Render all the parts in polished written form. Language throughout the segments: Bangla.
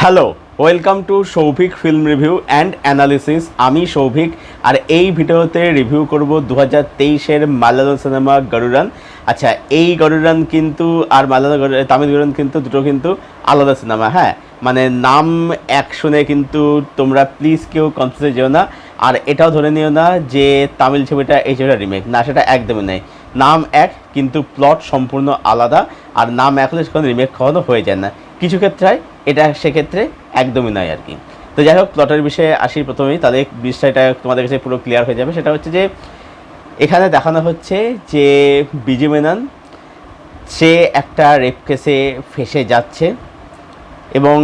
Hello, welcome to Souvik film review and analysis. আমি সৌভিক, আর এই ভিডিওতে রিভিউ করব 2023-এর মালায়ালাম সিনেমা গরুরান। আচ্ছা, এই গরুরান কিন্তু আর মালায়ালাম তামিল গরুরান কিন্তু দুটো কিন্তু আলাদা সিনেমা। হ্যাঁ, মানে নাম এক শুনে কিন্তু তোমরা প্লিজ কেউ কনফিউজে যেও না, আর এটাও ধরে নিও না যে তামিল ছবিটা এই ছবিটা রিমেক। না, সেটা একদমই নেই। নাম এক কিন্তু প্লট সম্পূর্ণ আলাদা, আর নাম এক হলে সেখানে রিমেক কখনো হয়ে যায় না। কিছু ক্ষেত্রে হয়, এটা সেক্ষেত্রে একদমই নয় আর কি। তো যাই হোক, প্লটের বিষয়ে আসি প্রথমেই, তাহলে বিষয়টা তোমাদের কাছে পুরো ক্লিয়ার হয়ে যাবে। সেটা হচ্ছে যে এখানে দেখানো হচ্ছে যে বিজয় মেনন সে একটা রেপ কেসে ফেসে যাচ্ছে, এবং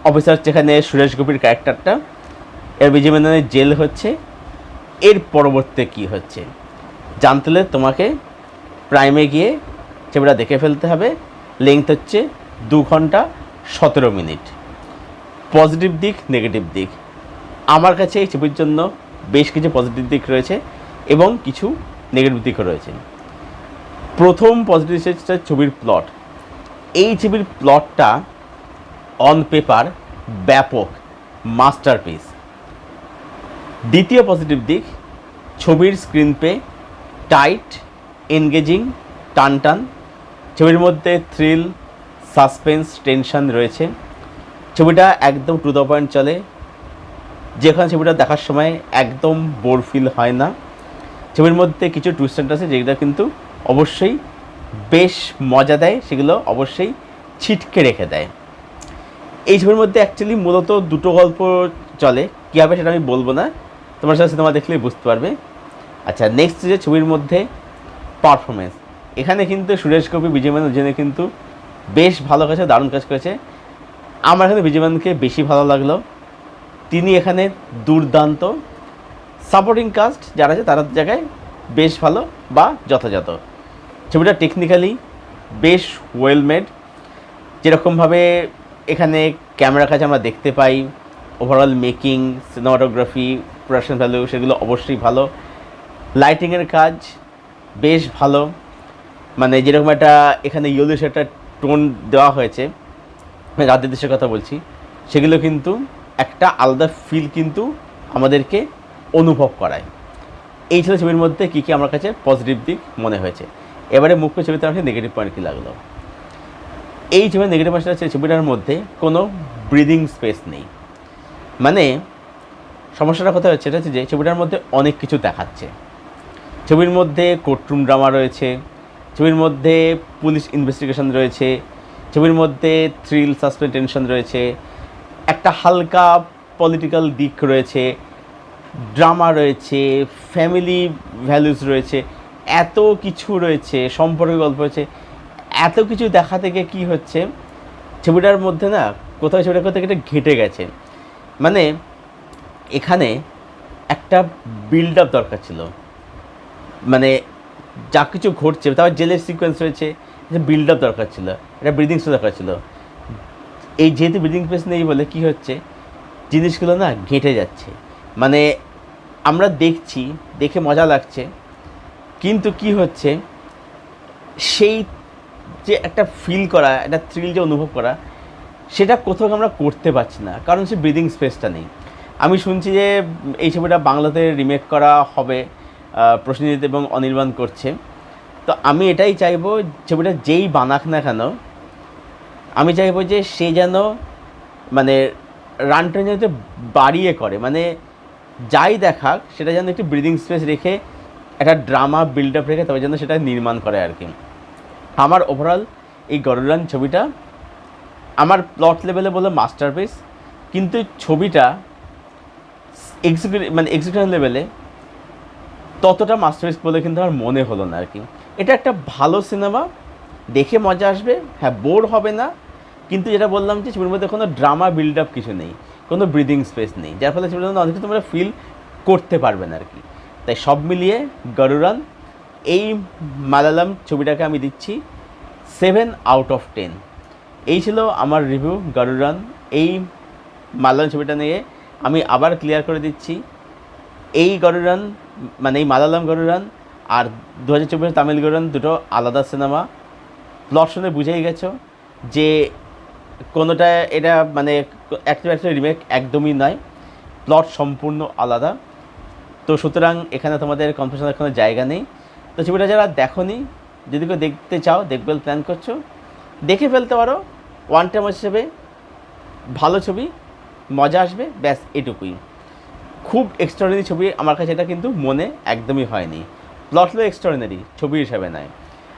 অফিসার যেখানে সুরেশ গোপীর ক্যারেক্টারটা, এর বিজয় মেননের জেল হচ্ছে। এর পরবর্তী কী হচ্ছে জানতে হলে তোমাকে প্রাইমে গিয়ে ছবিটা দেখে ফেলতে হবে। লেংথ হচ্ছে 2 ঘন্টা 17 মিনিট। পজিটিভ দিক, নেগেটিভ দিক, আমার কাছে এই ছবির জন্য বেশ কিছু পজিটিভ দিক রয়েছে এবং কিছু নেগেটিভ দিকও রয়েছে। প্রথম পজিটিভ হচ্ছে ছবির প্লট। এই ছবির প্লটটা অন পেপার ব্যাপক মাস্টারপিস। দ্বিতীয় পজিটিভ দিক, ছবির স্ক্রিন প্লে টাইট, এনগেজিং, টান। ছবির মধ্যে থ্রিল, সাসপেন্স, টেনশন রয়েছে। ছবিটা একদম টু দ্য পয়েন্ট চলে, যেখানে ছবিটা দেখার সময় একদম বোর ফিল হয় না। ছবির মধ্যে কিছু টুইস্ট আছে যেগুলো কিন্তু অবশ্যই বেশ মজা দেয়, সেগুলো অবশ্যই ছিটকে রেখে দেয়। এই ছবির মধ্যে অ্যাকচুয়ালি মূলত দুটো গল্প চলে, কী হবে সেটা আমি বলবো না, তোমার সাথে সিনেমা দেখলেই বুঝতে পারবে। আচ্ছা, নেক্সট যে ছবির মধ্যে পারফরমেন্স, এখানে কিন্তু সুরেশ গোপী, বিজয় মেনন দুজনে কিন্তু বেশ ভালো কাছে, দারুণ কাজ করেছে। আমার এখানে বিজয় মেননকে বেশি ভালো লাগলো, তিনি এখানে দুর্দান্ত। সাপোর্টিং কাস্ট যারা আছে তার জায়গায় বেশ ভালো বা যথাযথ। ছবিটা টেকনিক্যালি বেশ ওয়েল মেড, যেরকমভাবে এখানে ক্যামেরার কাছে আমরা দেখতে পাই, overall making, cinematography, production value, সেগুলো অবশ্যই ভালো। লাইটিংয়ের কাজ বেশ ভালো, মানে যেরকম একটা এখানে ইয়েলোশ একটা টোন দেওয়া হয়েছে, রাতের দৃশ্যের কথা বলছি, সেগুলো কিন্তু একটা আলাদা ফিল কিন্তু আমাদেরকে অনুভব করায়। এই ছিল ছবির মধ্যে কী কী আমার কাছে পজিটিভ দিক মনে হয়েছে। এবারে মুখ্য ছবিতে আমার নেগেটিভ পয়েন্ট কী লাগলো। এই ছবির নেগেটিভ পয়েন্টটা হচ্ছে ছবিটার মধ্যে কোনো ব্রিদিং স্পেস নেই। মানে সমস্যাটা কোথায় হচ্ছে, এটা হচ্ছে যে ছবিটার মধ্যে অনেক কিছু দেখাচ্ছে। ছবির মধ্যে কোর্টরুম ড্রামা রয়েছে, ছবির মধ্যে পুলিশ ইনভেস্টিগেশন রয়েছে, ছবির মধ্যে থ্রিল, সাসপেন্স, টেনশন রয়েছে, একটা হালকা পলিটিক্যাল দিক রয়েছে, ড্রামা রয়েছে, ফ্যামিলি ভ্যালুস রয়েছে, এত কিছু রয়েছে, সম্পর্কের গল্প রয়েছে। এত কিছু দেখা থেকে কি হচ্ছে, ছবিটার মধ্যে না কোথাও ছবিটা কোথাও এটা ঘেঁটে গেছে। মানে এখানে একটা বিল্ড আপ দরকার ছিল, মানে যা কিছু ঘটছে, তারপর জেলের সিকোয়েন্স রয়েছে, বিল্ড আপ দরকার ছিল, একটা ব্রিদিং স্পেস দরকার ছিল। এই যেহেতু ব্রিদিং স্পেস নেই বলে কি হচ্ছে, জিনিসগুলো না ঘেঁটে যাচ্ছে। মানে আমরা দেখছি, দেখে মজা লাগছে, কিন্তু কি হচ্ছে, সেই যে একটা ফিল করা, একটা থ্রিল যে অনুভব করা, সেটা কোথাও আমরা করতে পারছি না, কারণ সে ব্রিদিং স্পেসটা নেই। আমি শুনছি যে এই ছবিটা বাংলাতে রিমেক করা হবে, প্রসেনজিৎ এবং অনির্বাণ করছে। তো আমি এটাই চাইবো, ছবিটা যেই বানাক না কেন, আমি চাইবো যে সে যেন মানে রান টাইম যাতে বাড়িয়ে করে, মানে যাই দেখাক সেটা যেন একটু ব্রিদিং স্পেস রেখে, একটা ড্রামা বিল্ড আপ রেখে তবে যেন সেটা নির্মাণ করে আর কি। আমার ওভারঅল এই গরুরান ছবিটা আমার প্লট লেভেলে বলে মাস্টারপিস, কিন্তু ছবিটা এক্সিকিউশন লেভেলে ততটা মাস্টারপিস বলে কিন্তু আমার মনে হলো না আর কি। এটা একটা ভালো সিনেমা, দেখে মজা আসবে, হ্যাঁ বোর হবে না, কিন্তু যেটা বললাম যে ছবির মধ্যে কোনো ড্রামা বিল্ড আপ কিছু নেই, কোনো ব্রিদিং স্পেস নেই, যার ফলে ছবির মধ্যে অনেক কিছু তোমরা ফিল করতে পারবে না আর কি। তাই সব মিলিয়ে গরুরান, এই মালায়ালাম ছবিটাকে আমি দিচ্ছি 7 আউট অফ 10। এই ছিল আমার রিভিউ গরুরান। এই মালায়ালাম ছবিটা নিয়ে আমি আবার ক্লিয়ার করে দিচ্ছি, এই গরুরান মানে এই মালায়ালাম গরুরান আর 2024 তামিল গরুরান দুটো আলাদা সিনেমা। প্লট শুনে বুঝেই গেছো যে কোনোটা এটা মানে একটা রিমেক একদমই নয়, প্লট সম্পূর্ণ আলাদা। তো সুতরাং এখানে তোমাদের কনফিউশনের কোনো জায়গা নেই। তো ছবিটা যারা দেখোনি, যদি কেউ দেখতে চাও, দেখবে প্ল্যান করছো, দেখে ফেলতে পারো। ওয়ান টাইম হিসেবে ভালো ছবি, মজা আসবে, ব্যাস এটুকুই। খুব এক্সট্রাঅর্ডিনারি ছবি আমার কাছে এটা কিন্তু মনে একদমই হয়নি। প্লটগুলো এক্সট্রাঅর্ডিনারি, ছবি হিসাবে নয়।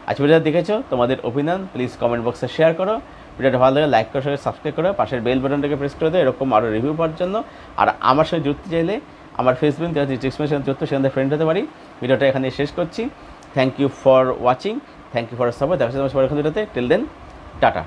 আর ছবিটা দেখেছো, তোমাদের ওপিনিয়ন প্লিজ কমেন্ট বক্সে শেয়ার করো। ভিডিওটা ভালো লাগে লাইক করে সাবস্ক্রাইব করো, পাশের বেল বাটনটাকে প্রেস করে দেবো এরকম আরও রিভিউ পাওয়ার জন্য। আর আমার সাথে জুড়তে চাইলে আমার ফেসবুক ডিসক্রিপশন যুক্ত, সেখানে ফ্রেন্ড হতে পারি। ভিডিওটা এখানে শেষ করছি। Thank you for watching, thank you for support. দেখা যাচ্ছে তোমার সবার এখন ভিডিওতে। Till then, tata.